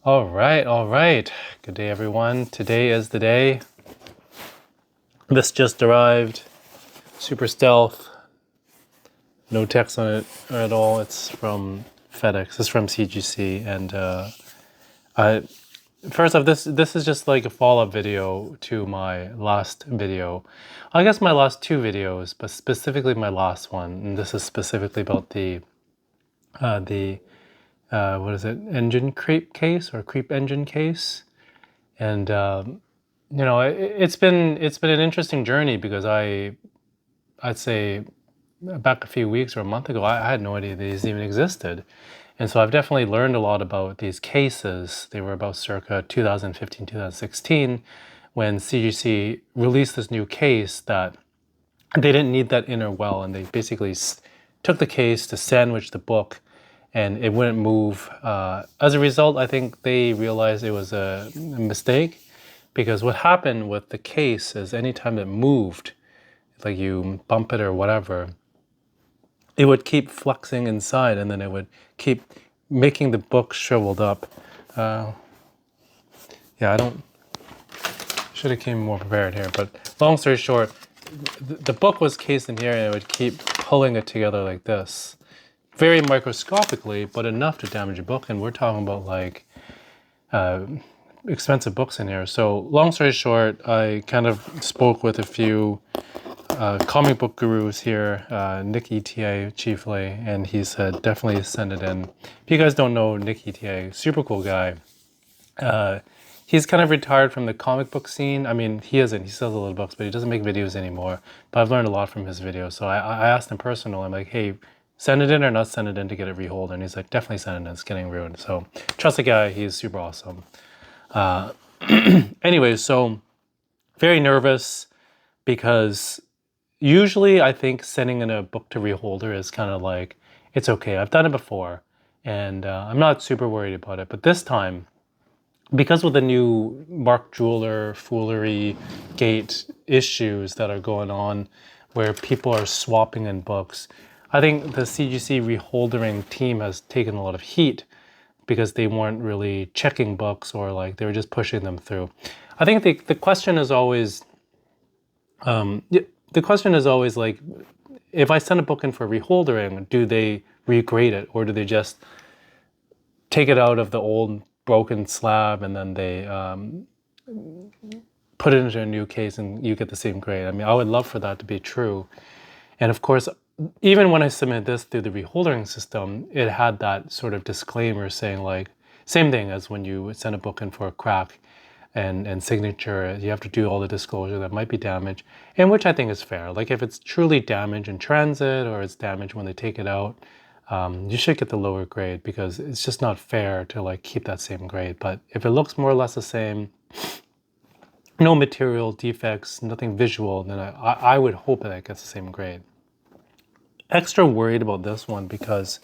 All right, all right. Good day, everyone. Today is the day. This just arrived. Super stealth. No text on it at all. It's from FedEx. It's from CGC. And I, first off, this is just like a follow-up video to my last video. I guess my last two videos, but specifically my last one. And this is specifically about the what is it? Engine creep case or creep engine case. And it's been an interesting journey because I'd say back a few weeks or a month ago, I had no idea these even existed. And so I've definitely learned a lot about these cases. They were about circa 2015, 2016, when CGC released this new case that they didn't need that inner well, and they basically took the case to sandwich the book and it wouldn't move. As a result, I think they realized it was a mistake, because what happened with the case is anytime it moved, like you bump it or whatever, it would keep flexing inside, and then it would keep making the book shriveled up. Should have came more prepared here, but long story short, the book was cased in here and it would keep pulling it together like this. Very microscopically, but enough to damage a book, and we're talking about like expensive books in here. So long story short, I kind of spoke with a few comic book gurus here, Nick ETA chiefly, and he said definitely send it in. If you guys don't know Nick ETA, super cool guy. He's kind of retired from the comic book scene. I mean, he isn't. He sells a little books, but he doesn't make videos anymore. But I've learned a lot from his videos. So I asked him personally, I'm like, hey, send it in or not send it in to get it reholed? And he's like, definitely send it in. It's getting ruined. So trust the guy. He's super awesome. Anyway, so very nervous because usually I think sending in a book to reholder is kind of like, it's okay. I've done it before and I'm not super worried about it. But this time, because of the new Mark Jeweler foolery gate issues that are going on where people are swapping in books, I think the CGC reholdering team has taken a lot of heat because they weren't really checking books, or like they were just pushing them through. I think the question is always, like, if I send a book in for reholdering, do they regrade it, or do they just take it out of the old broken slab and then they put it into a new case and you get the same grade? I mean, I would love for that to be true. And of course, even when I submitted this through the reholdering system, it had that sort of disclaimer saying like, same thing as when you send a book in for a crack and signature, you have to do all the disclosure that might be damage, and which I think is fair. Like if it's truly damaged in transit or it's damaged when they take it out, you should get the lower grade, because it's just not fair to like keep that same grade. But if it looks more or less the same, no material defects, nothing visual, then I would hope that it gets the same grade. Extra worried about this one because,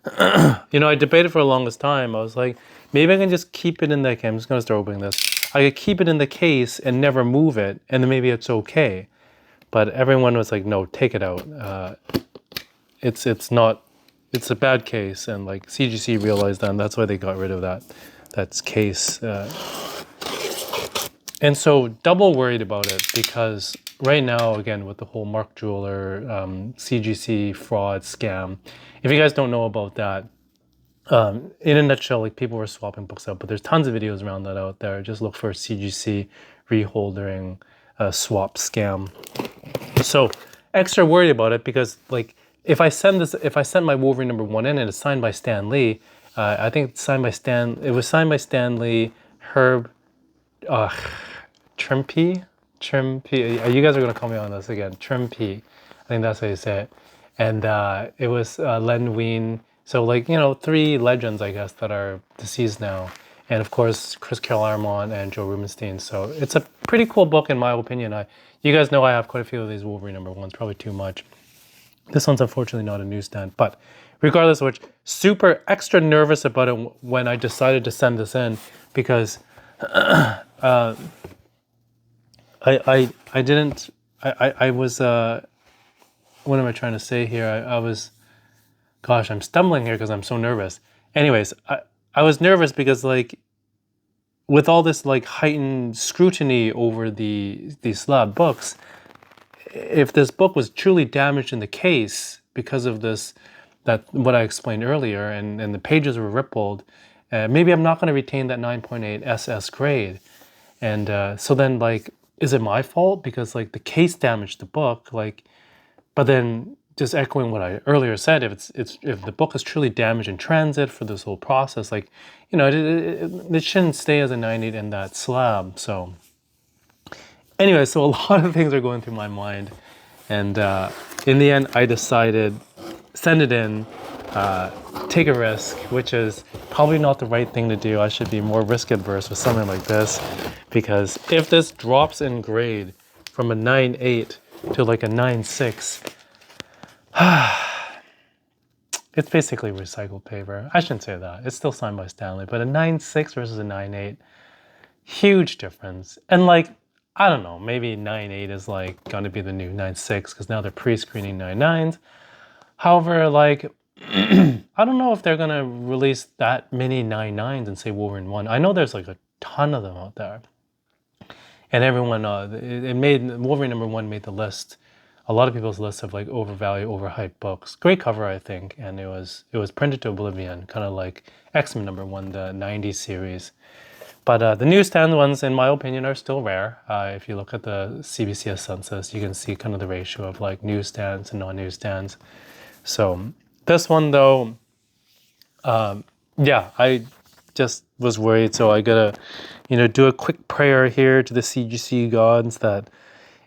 I debated for the longest time. I was like, maybe I can just keep it in the case. I'm just going to start opening this. I could keep it in the case and never move it, and then maybe it's okay. But everyone was like, no, take it out. It's a bad case, and like CGC realized that, and that's why they got rid of that case. And so double worried about it because right now, again, with the whole Mark Jeweler CGC fraud scam, if you guys don't know about that, in a nutshell, like people were swapping books out, but there's tons of videos around that out there. Just look for CGC reholdering swap scam. So extra worried about it because like if I send my Wolverine #1 in and it's signed by Stan Lee, I think it's signed by it was signed by Stan Lee, Herb Trimpe. You guys are gonna call me on this again. Trimpe, I think that's how you say it. And it was Len Wein. So like, 3 legends, I guess, that are deceased now. And of course, Chris Claremont and Joe Rubenstein. So it's a pretty cool book in my opinion. You guys know I have quite a few of these Wolverine #1s, probably too much. This one's unfortunately not a newsstand, but regardless of which, super extra nervous about it when I decided to send this in, because I was, what am I trying to say here? I was, gosh, I'm stumbling here because I'm so nervous. Anyways, I was nervous because like with all this like heightened scrutiny over these slab books, if this book was truly damaged in the case because of this, that what I explained earlier, and the pages were rippled, maybe I'm not going to retain that 9.8 SS grade. And so then, like, is it my fault because like the case damaged the book? Like, but then just echoing what I earlier said, if the book is truly damaged in transit for this whole process, like, you know, it shouldn't stay as a 9.8 in that slab. So anyway, so a lot of things are going through my mind, and in the end, I decided send it in, take a risk, which is probably not the right thing to do. I should be more risk adverse with something like this, because if this drops in grade from a 9.8 to like a 9.6, it's basically recycled paper. I shouldn't say that. It's still signed by Stanley, but a 9.6 versus a 9.8, huge difference. And like, I don't know, maybe 9.8 is like going to be the new 9.6 because now they're pre-screening 9.9s. However, like, I don't know if they're going to release that many 9.9s and say Wolverine 1. I know there's like a ton of them out there. And everyone, Wolverine #1 made the list. A lot of people's lists of like overvalued, overhyped books. Great cover, I think, and it was printed to oblivion, kind of like X-Men #1, the 90s series. But the newsstand ones, in my opinion, are still rare. If you look at the CBC census, you can see kind of the ratio of like newsstands and non-newsstands. So this one though, yeah, I just was worried. So I gotta, do a quick prayer here to the CGC gods that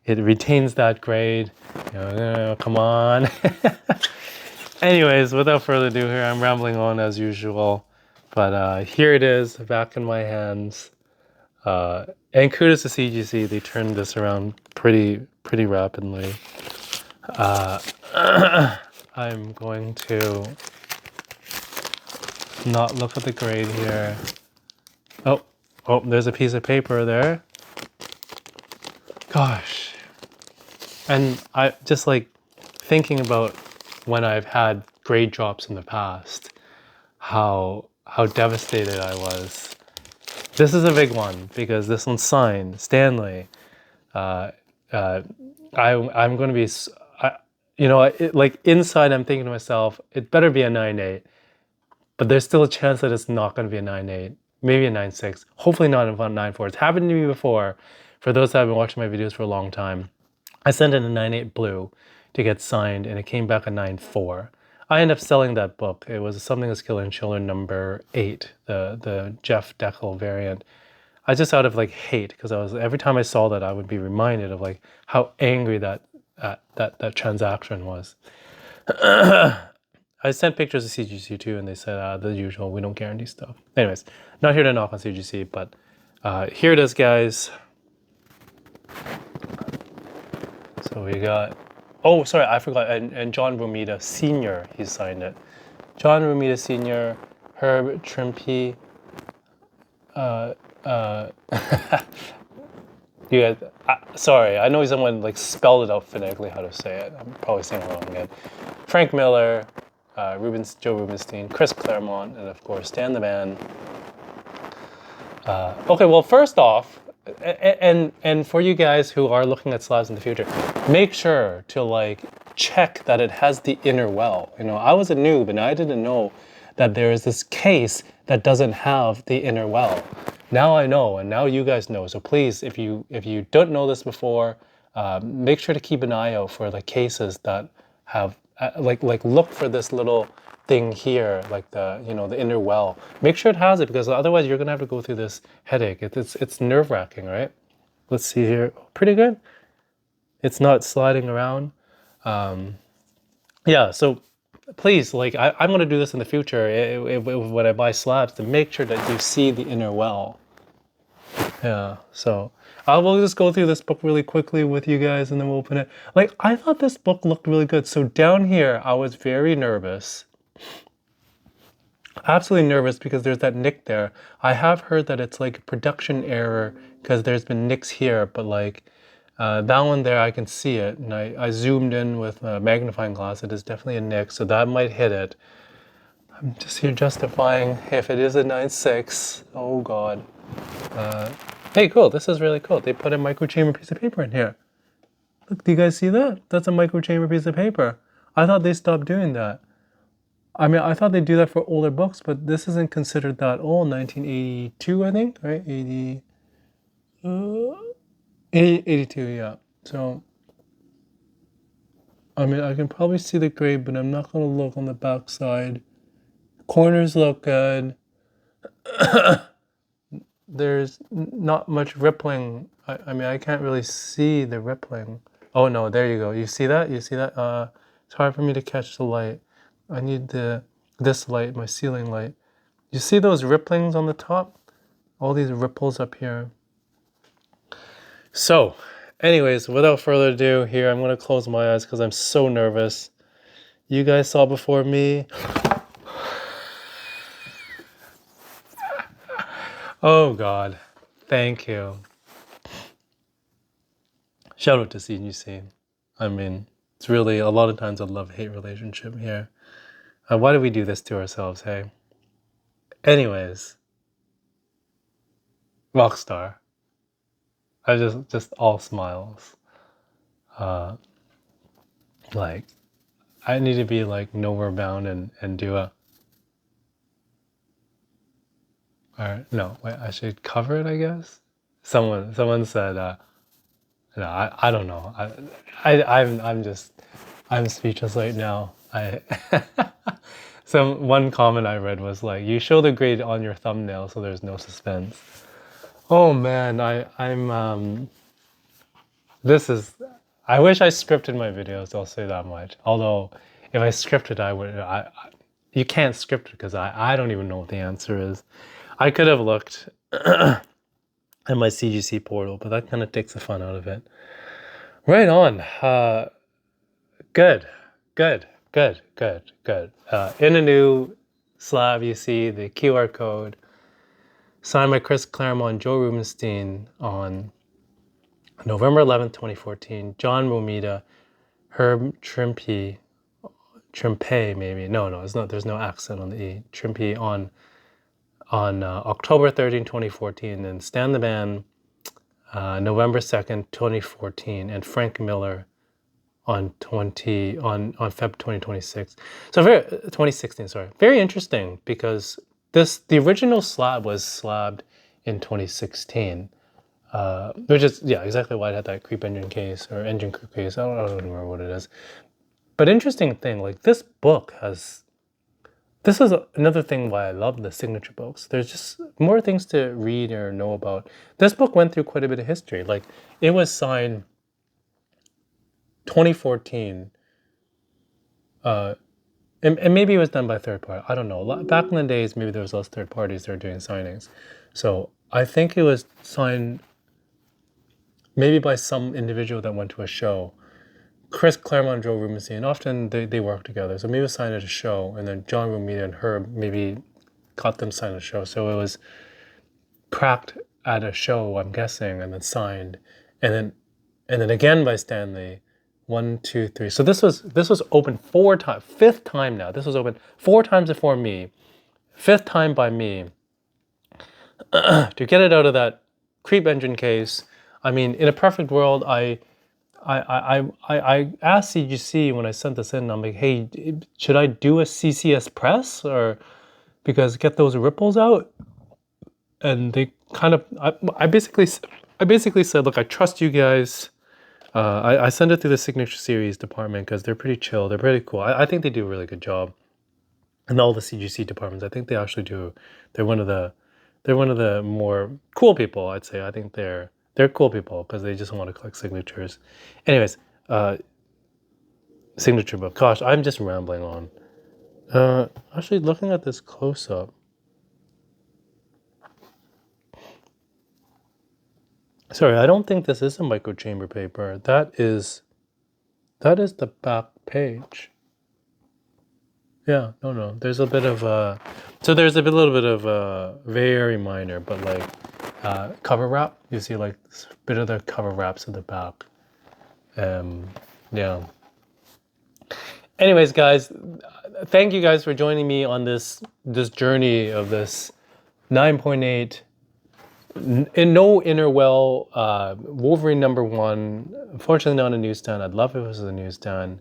it retains that grade. Come on. Anyways, without further ado here, I'm rambling on as usual. But here it is, back in my hands. And kudos to CGC, they turned this around pretty rapidly. I'm going to not look at the grade here. Oh, there's a piece of paper there. Gosh. And I just like thinking about when I've had grade drops in the past, how devastated I was. This is a big one because this one's signed Stanley. I'm going to be, like inside I'm thinking to myself, it better be a 9.8, but there's still a chance that it's not going to be a 9.8, maybe a 9.6, hopefully not a 9.4. It's happened to me before. For those that have been watching my videos for a long time, I sent in a 9.8 blue to get signed and it came back a 9.4. I ended up selling that book. It was Something is Killing Children #8, the Jeff Deckel variant. I just out of like hate, because every time I saw that I would be reminded of like how angry that transaction was. I sent pictures of CGC too, and they said the usual, we don't guarantee stuff. Anyways, not here to knock on CGC, but here it is, guys. So we got, oh, sorry, I forgot, and John Romita Sr., he signed it. John Romita Sr., Herb Trimpe, you guys, sorry, I know someone like spelled it out phonetically how to say it. I'm probably saying it wrong again. Frank Miller, Joe Rubenstein, Chris Claremont, and of course, Stan the Man. Okay, well, first off, and for you guys who are looking at slabs in the future, make sure to like check that it has the inner well. I was a noob and I didn't know that there is this case that doesn't have the inner well. Now I know, and now you guys know. So please, if you don't know this before, make sure to keep an eye out for the cases that have like look for this little thing here, like the the inner well. Make sure it has it, because otherwise you're gonna have to go through this headache. It's nerve-wracking, right? Let's see here. Pretty good. It's not sliding around. Yeah. So please, like I'm gonna do this in the future when I buy slabs, to make sure that you see the inner well. Yeah. So I will just go through this book really quickly with you guys, and then we'll open it. Like, I thought this book looked really good. So down here, I was very nervous. Absolutely nervous, because there's that nick there. I have heard that it's like a production error because there's been nicks here, but like that one there, I can see it, and I zoomed in with a magnifying glass. It is definitely a nick, so that might hit it. I'm just here justifying if it is a 9.6. Oh God. Hey, cool. This is really cool. They put a microchamber piece of paper in here. Look, do you guys see that? That's a microchamber piece of paper. I thought they stopped doing that. I mean, I thought they do that for older books, but this isn't considered that old. 1982, I think, right? 82, yeah. So, I mean, I can probably see the grade, but I'm not going to look on the back side. Corners look good. There's not much rippling. I mean, I can't really see the rippling. Oh no, there you go. You see that? You see that? It's hard for me to catch the light. I need this light, my ceiling light. You see those ripplings on the top? All these ripples up here. So, anyways, without further ado, here I'm gonna close my eyes because I'm so nervous. You guys saw before me. Oh God, thank you. Shout out to CGC. I mean, it's really a lot of times a love-hate relationship here. Why do we do this to ourselves, hey? Anyways, Rockstar. I just all smiles. Like, I need to be like Nowhere Bound and do a. Or no, wait, I should cover it, I guess. Someone said, no, I don't know. I'm speechless right now. One comment I read was like, you show the grade on your thumbnail so there's no suspense. Oh man, I wish I scripted my videos, I'll say that much. Although if I scripted, you can't script it because I don't even know what the answer is. I could have looked at my CGC portal, but that kind of takes the fun out of it. Right on. Good. In a new slab, you see the QR code signed by Chris Claremont and Joe Rubenstein on November 11th, 2014. John Romita, Herb Trimpe, maybe. No, it's not. There's no accent on the E. Trimpe on October 13, 2014, and Stan the Man, November 2nd, 2014, and Frank Miller on Feb 2026. So 2016, sorry. Very interesting because the original slab was slabbed in 2016. Which is, yeah, exactly why it had that creep engine case or engine creep case. I don't remember what it is. But interesting thing, like this is another thing why I love the signature books. There's just more things to read or know about. This book went through quite a bit of history. Like it was signed 2014. And maybe it was done by third party. I don't know. Back in the days, maybe there was less third parties that were doing signings. So I think it was signed maybe by some individual that went to a show. Chris Claremont and Joe Rubenstein, often they work together. So maybe it was signed at a show, and then John Romita and Herb maybe got them signed at a show. So it was cracked at a show, I'm guessing, and then signed. And then again by Stanley. 1, 2, 3. So this was open 4 times. 5th time now. This was open 4 times before me. 5th time by me. To get it out of that creep engine case. I mean, in a perfect world, I asked CGC when I sent this in. I'm like, hey, should I do a CCS press or because get those ripples out? And they kind of, I basically said, look, I trust you guys. I send it through the Signature Series department because they're pretty chill. They're pretty cool. I think they do a really good job. And all the CGC departments, I think they actually do. They're one of the more cool people, I'd say. I think they're cool people because they just want to collect signatures. Anyways, signature book. Gosh, I'm just rambling on. Actually, looking at this close up. Sorry, I don't think this is a microchamber paper. That is the back page. Yeah, no. There's a bit of there's a little bit of very minor, but like cover wrap. You see like a bit of the cover wraps at the back. Yeah. Anyways, guys, thank you guys for joining me on this journey of this 9.8 in no inner well. Wolverine #1. Unfortunately, not a newsstand. I'd love if it was a newsstand.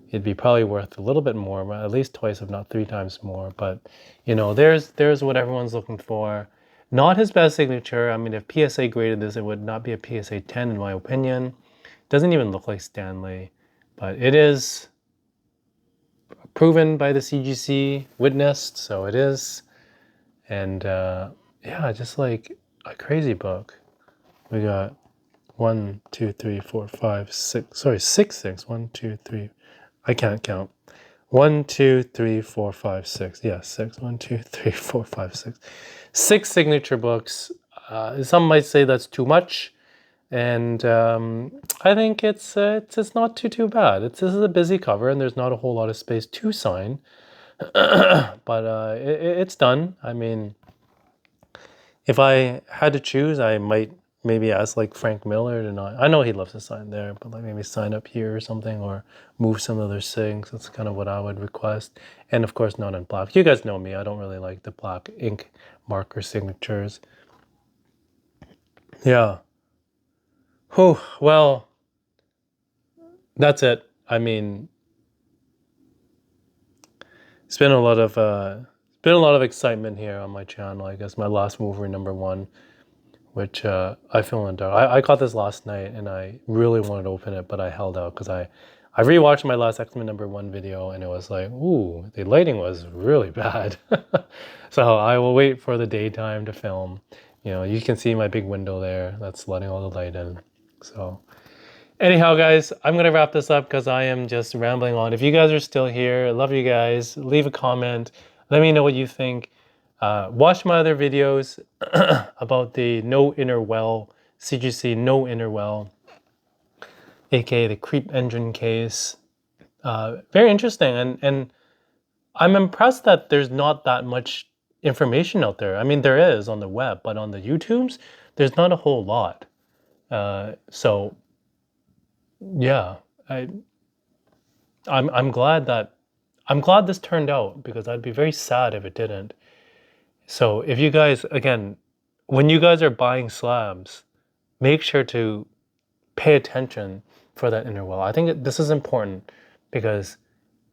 It'd be probably worth a little bit more, at least twice, if not 3 times more. But you know, there's what everyone's looking for. Not his best signature. I mean, if PSA graded this, it would not be a PSA 10 in my opinion. Doesn't even look like Stanley, but it is proven by the CGC, witnessed, so it is. And yeah, just like a crazy book. We got 1, 2, 3, 4, 5, 6. Sorry, 6. 1, 2, 3. I can't count. 1, 2, 3, 4, 5, 6. Yeah, 6. 1, 2, 3, 4, 5, 6. 6 signature books. Some might say that's too much, and I think it's not too bad. This is a busy cover, and there's not a whole lot of space to sign, but it's done. I mean, if I had to choose, I might maybe ask like Frank Miller to not. I know he loves to sign there, but like maybe sign up here or something, or move some other things. That's kind of what I would request. And of course, not in black. You guys know me. I don't really like the black ink marker signatures. Yeah. Whew. Well, that's it. I mean, it's been a lot of excitement here on my channel. I guess my last Wolverine #1. Which I feel in dark. I got this last night and I really wanted to open it, but I held out because I rewatched my last X-Men #1 video and it was like, ooh, the lighting was really bad. So I will wait for the daytime to film. You know, you can see my big window there that's letting all the light in. So anyhow, guys, I'm going to wrap this up because I am just rambling on. If you guys are still here, I love you guys. Leave a comment. Let me know what you think. Watch my other videos about the no inner well, CGC no inner well, aka the creep engine case. Very interesting, and I'm impressed that there's not that much information out there. I mean, there is on the web, but on the YouTubes, there's not a whole lot. So yeah, I'm glad this turned out because I'd be very sad if it didn't. So if you guys, again, when you guys are buying slabs, make sure to pay attention for that inner well. I think this is important because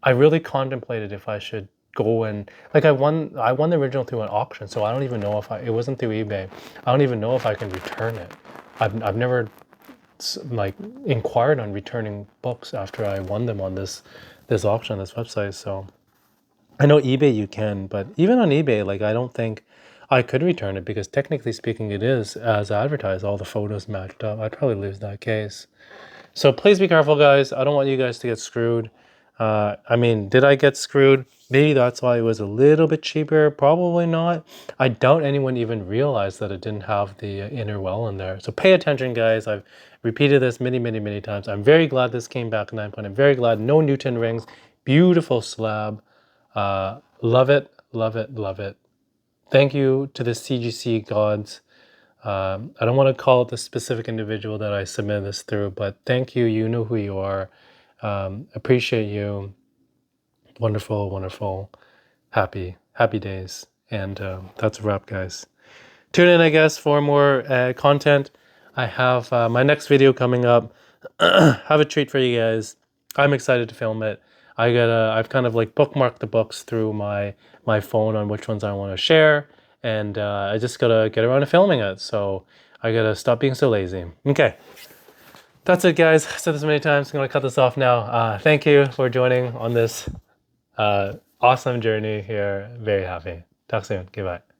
I really contemplated if I should go and like I won the original through an auction, so I don't even know if it wasn't through eBay. I don't even know if I can return it. I've never like inquired on returning books after I won them on this auction, this website. So I know eBay you can, but even on eBay, like I don't think I could return it because technically speaking, it is as advertised. All the photos matched up. I'd probably lose that case. So please be careful, guys. I don't want you guys to get screwed. I mean, did I get screwed? Maybe that's why it was a little bit cheaper. Probably not. I doubt anyone even realized that it didn't have the inner well in there. So pay attention, guys. I've repeated this many times. I'm very glad this came back 9 point. I'm very glad no Newton rings. Beautiful slab. Love it, love it, love it. Thank you to the CGC gods. I don't want to call it the specific individual that I submitted this through, but thank you. You know who you are. Appreciate you. Wonderful, wonderful, happy days. And that's a wrap, guys. Tune in, I guess, for more content. I have my next video coming up. Have a treat for you guys. I'm excited to film it. I've kind of like bookmarked the books through my phone on which ones I want to share, and I just gotta get around to filming it. So I gotta stop being so lazy. Okay, that's it, guys. I've said this many times. I'm gonna cut this off now. Thank you for joining on this awesome journey here. Very happy. Talk soon. Goodbye.